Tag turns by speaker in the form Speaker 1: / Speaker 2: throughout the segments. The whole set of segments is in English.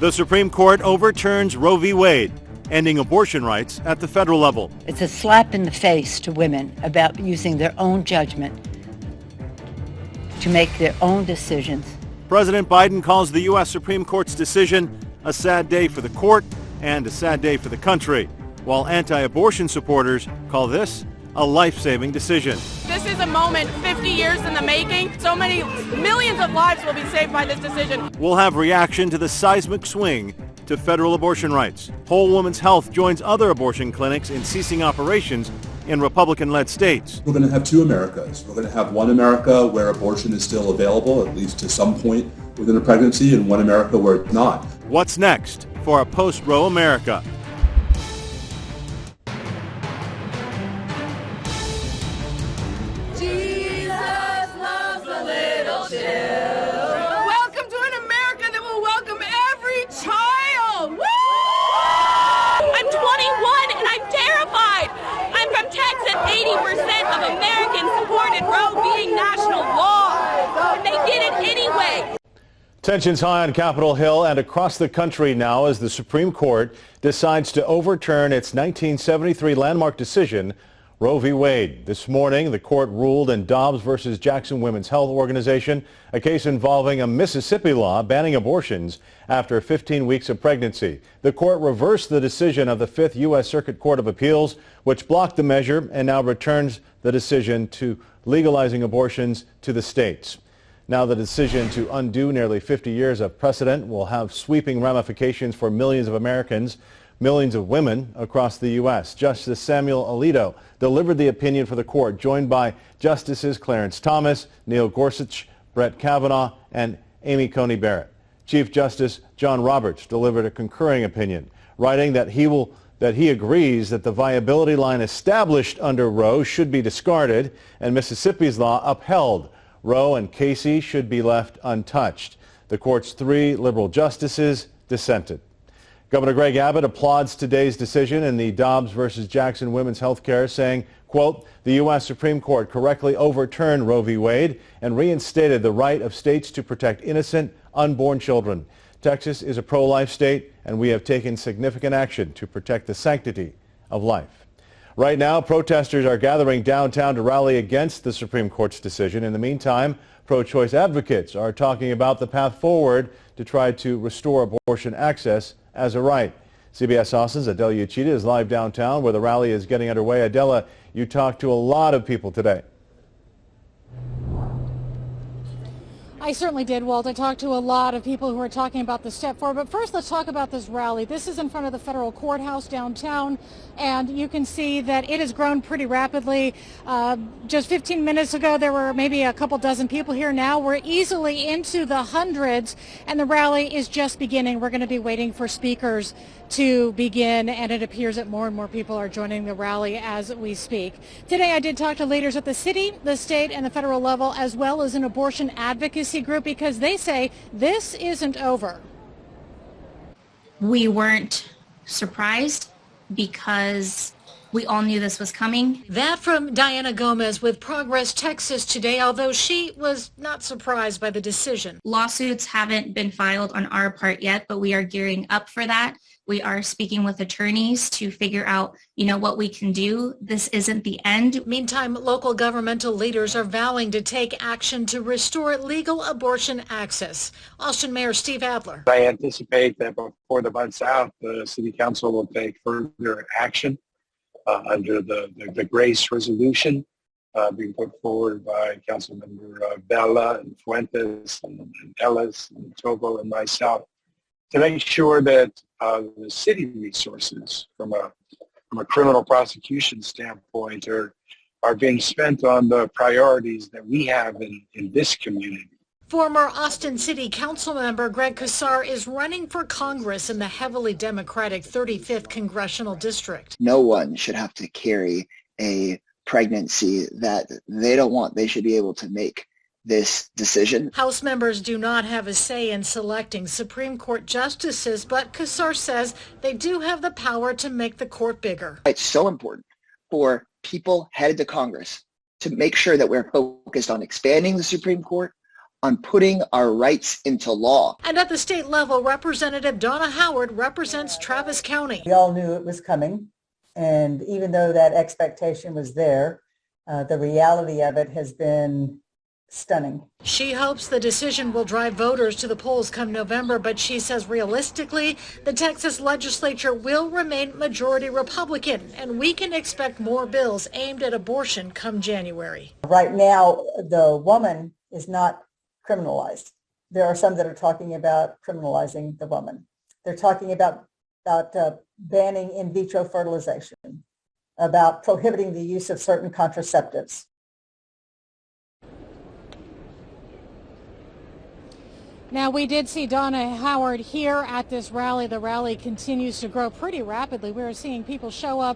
Speaker 1: The Supreme Court overturns Roe v. Wade, ending abortion rights at the federal level.
Speaker 2: It's a slap in the face to women about using their own judgment to make their own decisions.
Speaker 1: President Biden calls the U.S. Supreme Court's decision a sad day for the court and a sad day for the country, while anti-abortion supporters call this a life-saving decision.
Speaker 3: This is a moment 50 years in the making. So many millions of lives will be saved by this decision.
Speaker 1: We'll have reaction to the seismic swing to federal abortion rights. Whole Woman's Health joins other abortion clinics in ceasing operations in Republican-led states.
Speaker 4: We're going to have two Americas. We're going to have one America where abortion is still available, at least to some point within a pregnancy, and one America where it's not.
Speaker 1: What's next for a post-Roe America?
Speaker 3: Welcome to an America that will welcome every child. Woo! I'm 21 and I'm terrified. I'm from Texas. 80% of Americans supported Roe being national law. And they did it anyway.
Speaker 1: Tensions high on Capitol Hill and across the country now as the Supreme Court decides to overturn its 1973 landmark decision, Roe v. Wade. This morning, the court ruled in Dobbs versus Jackson Women's Health Organization, a case involving a Mississippi law banning abortions after 15 weeks of pregnancy. The court reversed the decision of the 5th U.S. Circuit Court of Appeals, which blocked the measure and now returns the decision to legalizing abortions to the states. Now the decision to undo nearly 50 years of precedent will have sweeping ramifications for millions of Americans, millions of women across the U.S. Justice Samuel Alito delivered the opinion for the court, joined by Justices Clarence Thomas, Neil Gorsuch, Brett Kavanaugh, and Amy Coney Barrett. Chief Justice John Roberts delivered a concurring opinion, writing that he agrees that the viability line established under Roe should be discarded and Mississippi's law upheld. Roe and Casey should be left untouched. The court's 3 liberal justices dissented. Governor Greg Abbott applauds today's decision in the Dobbs versus Jackson Women's Healthcare, saying, quote, the U.S. Supreme Court correctly overturned Roe v. Wade and reinstated the right of states to protect innocent, unborn children. Texas is a pro-life state, and we have taken significant action to protect the sanctity of life. Right now, protesters are gathering downtown to rally against the Supreme Court's decision. In the meantime, pro-choice advocates are talking about the path forward to try to restore abortion access as a right. CBS Austin's Adela Uchida is live downtown where the rally is getting underway. Adela, you talked to a lot of people today.
Speaker 5: I certainly did, Walt. I talked to a lot of people who are talking about the step forward. But first, let's talk about this rally. This is in front of the federal courthouse downtown, and you can see that it has grown pretty rapidly. Just 15 minutes ago, there were maybe a couple dozen people here. Now we're easily into the hundreds, and the rally is just beginning. We're going to be waiting for speakers to begin, and it appears that more and more people are joining the rally as we speak. Today, I did talk to leaders at the city, the state, and the federal level, as well as an abortion advocacy group, because they say this isn't over.
Speaker 6: We weren't surprised because we all knew this was coming.
Speaker 5: That from Diana Gomez with Progress Texas today, although she was not surprised by the decision.
Speaker 6: Lawsuits haven't been filed on our part yet, but we are gearing up for that. We are speaking with attorneys to figure out, what we can do. This isn't the end.
Speaker 5: Meantime, local governmental leaders are vowing to take action to restore legal abortion access. Austin Mayor Steve Adler.
Speaker 7: I anticipate that before the month's out, the City Council will take further action under the Grace resolution being put forward by Councilmember Bella and Fuentes and Ellis and Togo and myself, to make sure that the city resources from a criminal prosecution standpoint are being spent on the priorities that we have in this community.
Speaker 5: Former Austin City Council member Greg Casar is running for Congress in the heavily Democratic 35th Congressional District.
Speaker 8: No one should have to carry a pregnancy that they don't want. They should be able to make this decision.
Speaker 5: House members do not have a say in selecting Supreme Court justices, but Casar says they do have the power to make the court bigger.
Speaker 8: It's so important for people headed to Congress to make sure that we're focused on expanding the Supreme Court, on putting our rights into law.
Speaker 5: And at the state level, Representative Donna Howard represents Travis County.
Speaker 9: We all knew it was coming, and even though that expectation was there, the reality of it has been stunning.
Speaker 5: She hopes the decision will drive voters to the polls come November, but she says realistically, the Texas legislature will remain majority Republican, and we can expect more bills aimed at abortion come January.
Speaker 9: Right now, the woman is not criminalized. There are some that are talking about criminalizing the woman. They're talking about banning in vitro fertilization, about prohibiting the use of certain contraceptives.
Speaker 5: Now, we did see Donna Howard here at this rally. The rally continues to grow pretty rapidly. We're seeing people show up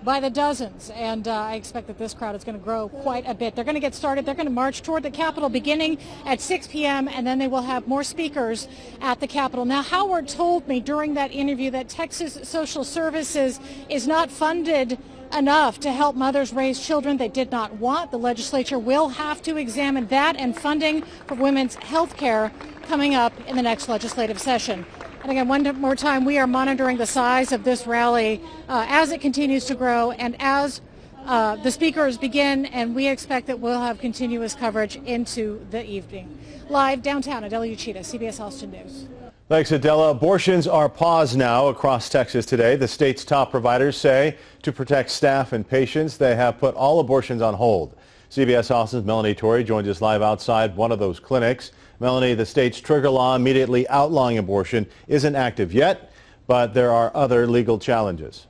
Speaker 5: by the dozens, and I expect that this crowd is going to grow quite a bit. They're going to get started. They're going to march toward the Capitol beginning at 6 p.m., and then they will have more speakers at the Capitol. Now, Howard told me during that interview that Texas Social Services is not funded enough to help mothers raise children they did not want. The legislature will have to examine that and funding for women's health care coming up in the next legislative session. And again, one more time, we are monitoring the size of this rally as it continues to grow and as the speakers begin, and we expect that we'll have continuous coverage into the evening. Live downtown, Adela Uchida, CBS Austin News.
Speaker 1: Thanks, Adela. Abortions are paused now across Texas today. The state's top providers say to protect staff and patients, they have put all abortions on hold. CBS Austin's Melanie Torrey joins us live outside one of those clinics. Melanie, the state's trigger law immediately outlawing abortion isn't active yet, but there are other legal challenges.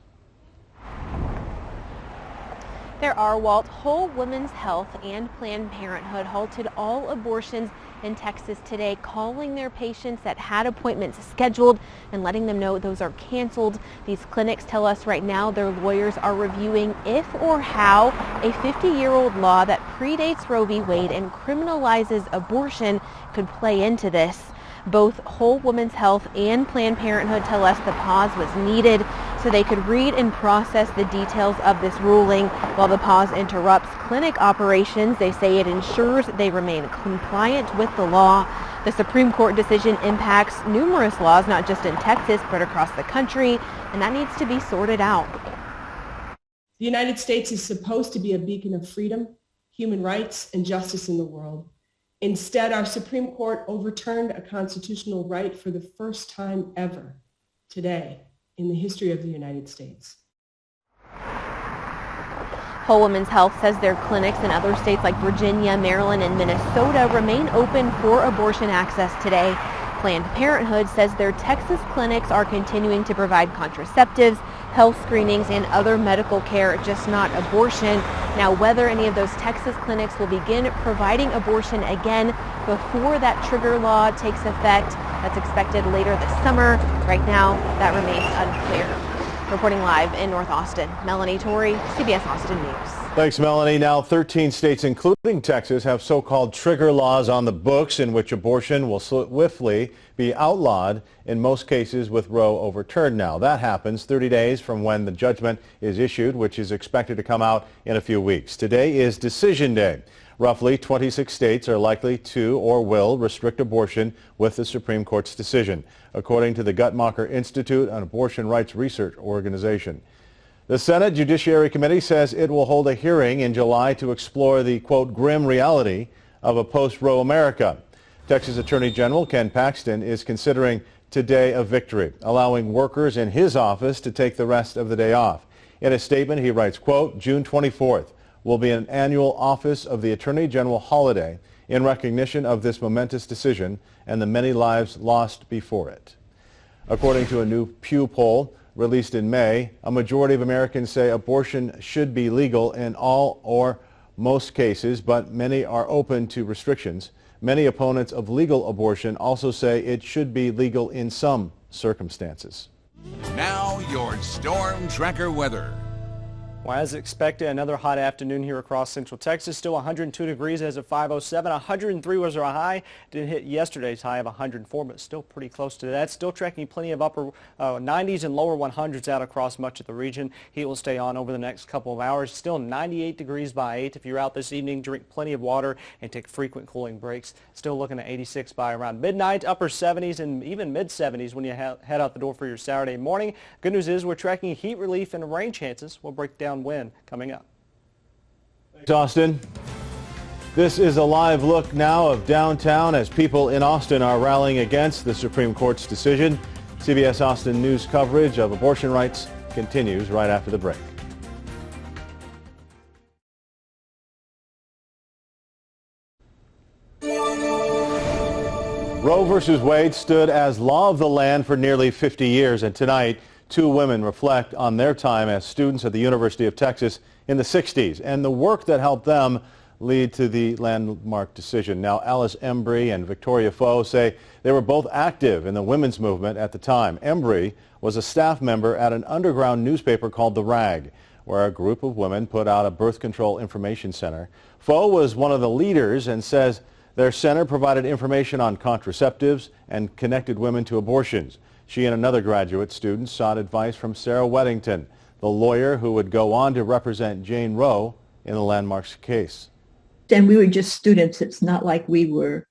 Speaker 10: There are, Walt. Whole Women's Health and Planned Parenthood halted all abortions in Texas today, calling their patients that had appointments scheduled and letting them know those are canceled. These clinics tell us right now their lawyers are reviewing if or how a 50-year-old law that predates Roe v. Wade and criminalizes abortion could play into this. Both Whole Women's Health and Planned Parenthood tell us the pause was needed so they could read and process the details of this ruling. While the pause interrupts clinic operations, they say it ensures they remain compliant with the law. The Supreme Court decision impacts numerous laws, not just in Texas, but across the country, and that needs to be sorted out.
Speaker 11: The United States is supposed to be a beacon of freedom, human rights, and justice in the world. Instead, our Supreme Court overturned a constitutional right for the first time ever today in the history of the United States.
Speaker 10: Whole Women's Health says their clinics in other states like Virginia, Maryland, and Minnesota remain open for abortion access today. Planned Parenthood says their Texas clinics are continuing to provide contraceptives, health screenings, and other medical care, just not abortion. Now, whether any of those Texas clinics will begin providing abortion again before that trigger law takes effect, that's expected later this summer. Right now, that remains unclear. Reporting live in North Austin, Melanie Torrey, CBS Austin News.
Speaker 1: Thanks, Melanie. Now, 13 states, including Texas, have so-called trigger laws on the books in which abortion will swiftly be outlawed, in most cases with Roe overturned now. That happens 30 days from when the judgment is issued, which is expected to come out in a few weeks. Today is decision day. Roughly 26 states are likely to or will restrict abortion with the Supreme Court's decision, according to the Guttmacher Institute, an abortion rights research organization. The Senate Judiciary Committee says it will hold a hearing in July to explore the, quote, grim reality of a post-Roe America. Texas Attorney General Ken Paxton is considering today a victory, allowing workers in his office to take the rest of the day off. In a statement, he writes, quote, June 24th will be an annual Office of the Attorney General holiday in recognition of this momentous decision and the many lives lost before it. According to a new Pew poll released in May, a majority of Americans say abortion should be legal in all or most cases, but many are open to restrictions. Many opponents of legal abortion also say it should be legal in some circumstances.
Speaker 12: Now your Storm Tracker weather. Well, as expected, another hot afternoon here across Central Texas. Still 102 degrees as of 5:07. 103 was our high. Did hit yesterday's high of 104, but still pretty close to that. Still tracking plenty of upper 90s and lower 100s out across much of the region. Heat will stay on over the next couple of hours. Still 98 degrees by 8. If you're out this evening, drink plenty of water and take frequent cooling breaks. Still looking at 86 by around midnight, upper 70s and even mid-70s when you head out the door for your Saturday morning. Good news is we're tracking heat relief and rain chances. We'll break down when coming up.
Speaker 1: Thanks, Austin. This is a live look now of downtown as people in Austin are rallying against the Supreme Court's decision. CBS Austin news coverage of abortion rights continues right after the break. Roe versus Wade stood as law of the land for nearly 50 years, and tonight, two women reflect on their time as students at the University of Texas in the 60s and the work that helped them lead to the landmark decision. Now, Alice Embry and Victoria Foe say they were both active in the women's movement at the time. Embry was a staff member at an underground newspaper called The Rag, where a group of women put out a birth control information center. Foe was one of the leaders and says their center provided information on contraceptives and connected women to abortions. She and another graduate student sought advice from Sarah Weddington, the lawyer who would go on to represent Jane Roe in the Landmarks case.
Speaker 13: And we were just students. It's not like we were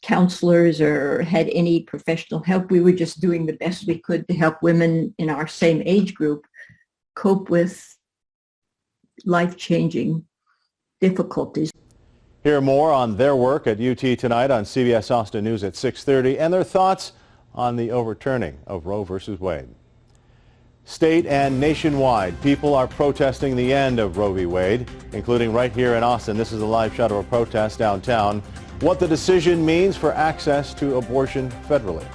Speaker 13: counselors or had any professional help. We were just doing the best we could to help women in our same age group cope with life-changing difficulties.
Speaker 1: Hear more on their work at UT tonight on CBS Austin News at 6:30 and their thoughts on the overturning of Roe versus Wade. State and nationwide, people are protesting the end of Roe v. Wade, including right here in Austin. This is a live shot of a protest downtown. What the decision means for access to abortion federally.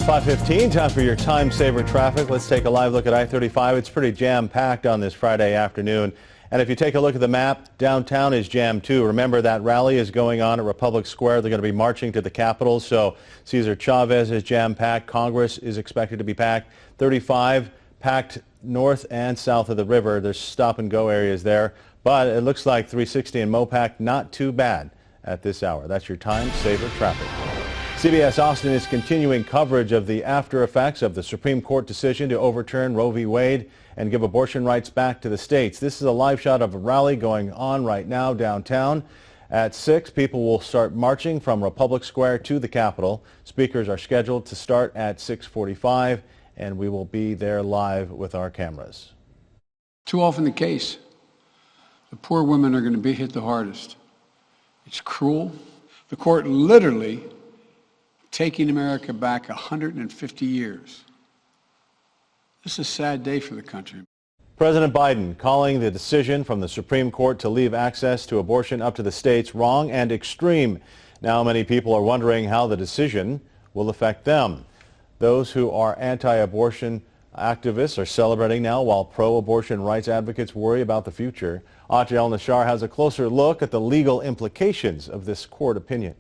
Speaker 1: 5:15, time for your time saver traffic. Let's take a live look at I-35. It's pretty jam-packed on this Friday afternoon. And if you take a look at the map, downtown is jammed too. Remember, that rally is going on at Republic Square. They're going to be marching to the Capitol. So Cesar Chavez is jam-packed. Congress is expected to be packed. 35 packed north and south of the river. There's stop-and-go areas there. But it looks like 360 and Mopac not too bad at this hour. That's your time saver traffic. CBS Austin is continuing coverage of the after effects of the Supreme Court decision to overturn Roe v. Wade and give abortion rights back to the states. This is a live shot of a rally going on right now downtown. At 6, people will start marching from Republic Square to the Capitol. Speakers are scheduled to start at 6:45, and we will be there live with our cameras.
Speaker 14: Too often the case, the poor women are going to be hit the hardest. It's cruel. The court literally taking America back 150 years. This is a sad day for the country.
Speaker 1: President Biden calling the decision from the Supreme Court to leave access to abortion up to the states wrong and extreme. Now many people are wondering how the decision will affect them. Those who are anti-abortion activists are celebrating now while pro-abortion rights advocates worry about the future. Audrey El-Nashar has a closer look at the legal implications of this court opinion.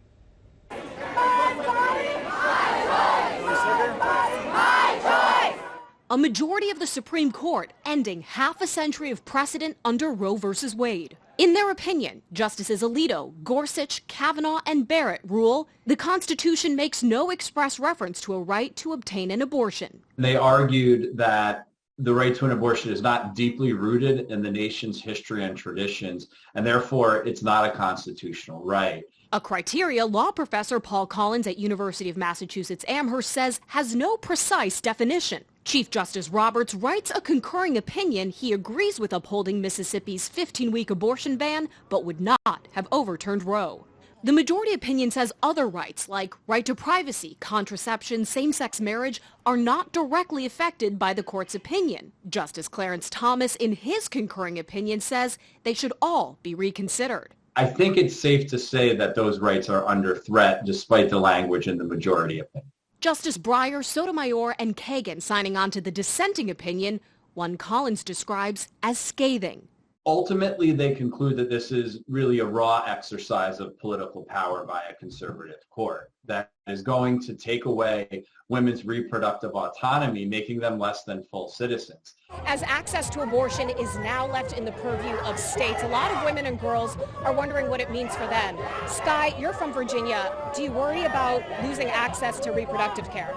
Speaker 15: A majority of the Supreme Court ending half a century of precedent under Roe v. Wade. In their opinion, Justices Alito, Gorsuch, Kavanaugh, and Barrett rule the Constitution makes no express reference to a right to obtain an abortion.
Speaker 16: They argued that the right to an abortion is not deeply rooted in the nation's history and traditions, and therefore it's not a constitutional right.
Speaker 15: A criteria law professor Paul Collins at University of Massachusetts Amherst says has no precise definition. Chief Justice Roberts writes a concurring opinion he agrees with upholding Mississippi's 15-week abortion ban, but would not have overturned Roe. The majority opinion says other rights, like right to privacy, contraception, same-sex marriage, are not directly affected by the court's opinion. Justice Clarence Thomas, in his concurring opinion, says they should all be reconsidered.
Speaker 16: I think it's safe to say that those rights are under threat despite the language in the majority opinion.
Speaker 15: Justice Breyer, Sotomayor, and Kagan signing on to the dissenting opinion, one Collins describes as scathing.
Speaker 16: ultimately, they conclude that this is really a raw exercise of political power by a conservative court that is going to take away women's reproductive autonomy, making them less than full citizens.
Speaker 15: As access to abortion is now left in the purview of states, a lot of women and girls are wondering what it means for them. Sky, you're from Virginia. Do you worry about losing access to reproductive care?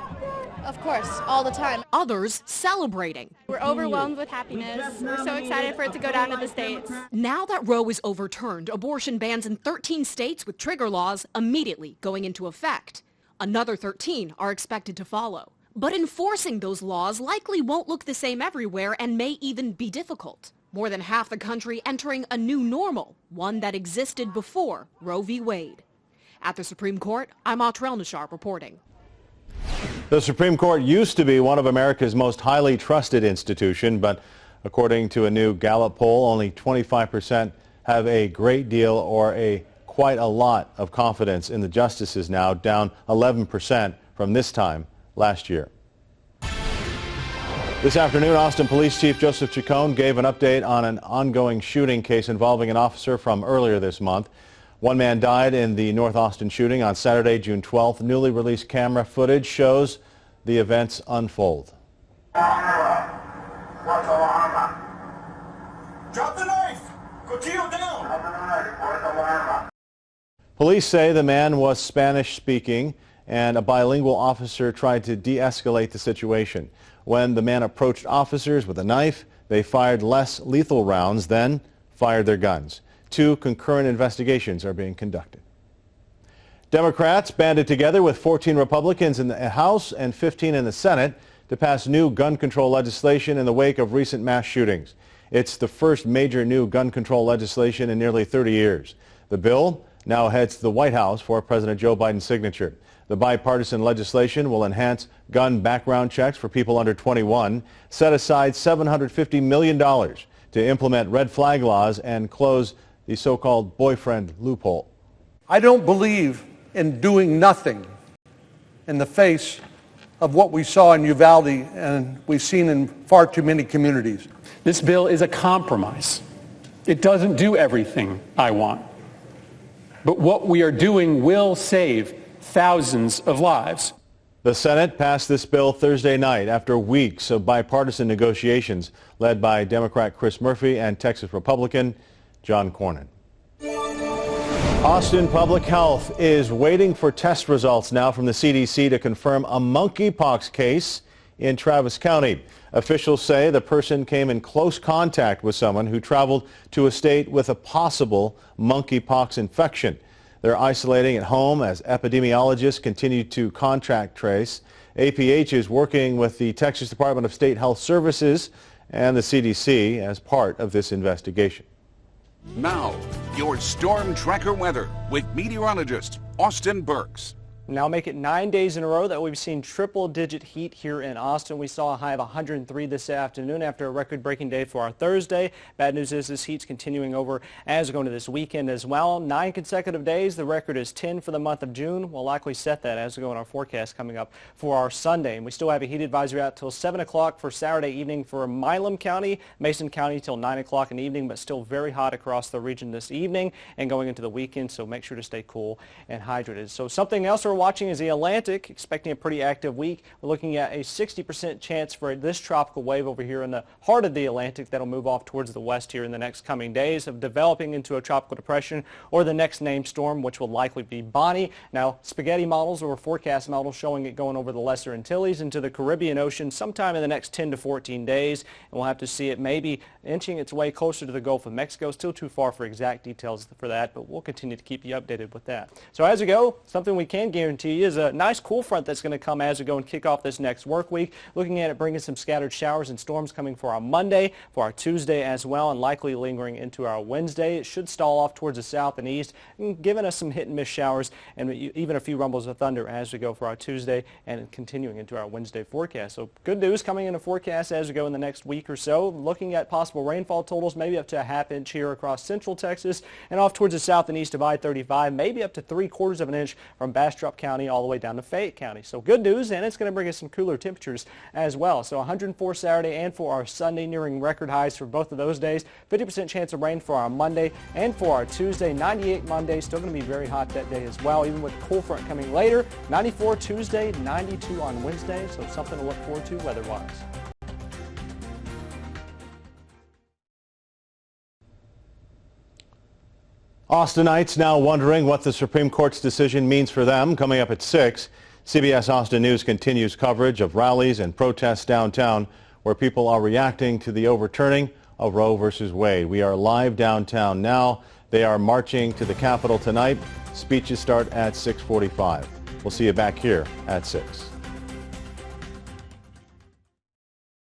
Speaker 17: Of course, all the time.
Speaker 15: Others celebrating.
Speaker 17: We're overwhelmed with happiness. We're so excited for it to go down to the states.
Speaker 15: Now that Roe is overturned, abortion bans in 13 states with trigger laws immediately going into effect. Another 13 are expected to follow. But enforcing those laws likely won't look the same everywhere and may even be difficult. More than half the country entering a new normal, one that existed before Roe v. Wade. At the Supreme Court, I'm Autrell Nishar reporting.
Speaker 1: The Supreme Court used to be one of America's most highly trusted institutions, but according to a new Gallup poll, only 25% have a great deal or quite a lot of confidence in the justices now, down 11% from this time last year. This afternoon, Austin Police Chief Joseph Chacon gave an update on an ongoing shooting case involving an officer from earlier this month. One man died in the North Austin shooting on Saturday, June 12th. Newly released camera footage shows the events unfold.
Speaker 18: Drop the knife! Cuchillo down!
Speaker 1: Police say the man was Spanish-speaking and a bilingual officer tried to de-escalate the situation. When the man approached officers with a knife, they fired less lethal rounds, then fired their guns. 2 concurrent investigations are being conducted. Democrats banded together with 14 Republicans in the House and 15 in the Senate to pass new gun control legislation in the wake of recent mass shootings. It's the first major new gun control legislation in nearly 30 years. The bill now heads to the White House for President Joe Biden's signature. The bipartisan legislation will enhance gun background checks for people under 21, set aside $750 million to implement red flag laws, and close the so-called boyfriend loophole.
Speaker 19: I don't believe in doing nothing in the face of what we saw in Uvalde and we've seen in far too many communities.
Speaker 20: This bill is a compromise. It doesn't do everything I want. But what we are doing will save thousands of lives.
Speaker 1: The Senate passed this bill Thursday night after weeks of bipartisan negotiations led by Democrat Chris Murphy and Texas Republican John Cornyn. Austin Public Health is waiting for test results now from the CDC to confirm a monkeypox case in Travis County. Officials say the person came in close contact with someone who traveled to a state with a possible monkeypox infection. They're isolating at home as epidemiologists continue to contact trace. APH is working with the Texas Department of State Health Services and the CDC as part of this investigation.
Speaker 21: Now, your Storm Tracker weather with meteorologist Austin Burks.
Speaker 12: Now make it 9 days in a row that we've seen triple-digit heat here in Austin. We saw a high of 103 this afternoon after a record-breaking day for our Thursday. Bad news is this heat's continuing over as we go into this weekend as well. 9 consecutive days. The record is 10 for the month of June. We'll likely set that as we go in our forecast coming up for our Sunday. And we still have a heat advisory out till 7 o'clock for Saturday evening for Milam County, Mason County till 9 o'clock in the evening, but still very hot across the region this evening and going into the weekend, so make sure to stay cool and hydrated. So something else we're watching is the Atlantic, expecting a pretty active week. We're looking at a 60% chance for this tropical wave over here in the heart of the Atlantic that'll move off towards the west here in the next coming days of developing into a tropical depression or the next named storm, which will likely be Bonnie. Now, spaghetti models or forecast models showing it going over the Lesser Antilles into the Caribbean Ocean sometime in the next 10 to 14 days. And we'll have to see it maybe inching its way closer to the Gulf of Mexico. Still too far for exact details for that, but we'll continue to keep you updated with that. So as we go, something we can guarantee you is a nice cool front that's going to come as we go and kick off this next work week. Looking at it bringing some scattered showers and storms coming for our Monday, for our Tuesday as well, and likely lingering into our Wednesday. It should stall off towards the south and east, giving us some hit and miss showers and even a few rumbles of thunder as we go for our Tuesday and continuing into our Wednesday forecast. So good news coming in the forecast as we go in the next week or so. Looking at possible rainfall totals, maybe up to a half inch here across central Texas and off towards the south and east of I-35, maybe up to 3/4 of an inch from Bastrop Rupp County all the way down to Fayette County. So good news, and it's going to bring us some cooler temperatures as well. So 104 Saturday and for our Sunday, nearing record highs for both of those days. 50% chance of rain for our Monday and for our Tuesday. 98 Monday, still going to be very hot that day as well, even with the cool front coming later. 94 Tuesday, 92 on Wednesday, so something to look forward to weather-wise.
Speaker 1: Austinites now wondering what the Supreme Court's decision means for them. Coming up at 6, CBS Austin News continues coverage of rallies and protests downtown where people are reacting to the overturning of Roe versus Wade. We are live downtown now. They are marching to the Capitol tonight. Speeches start at 6:45. We'll see you back here at 6.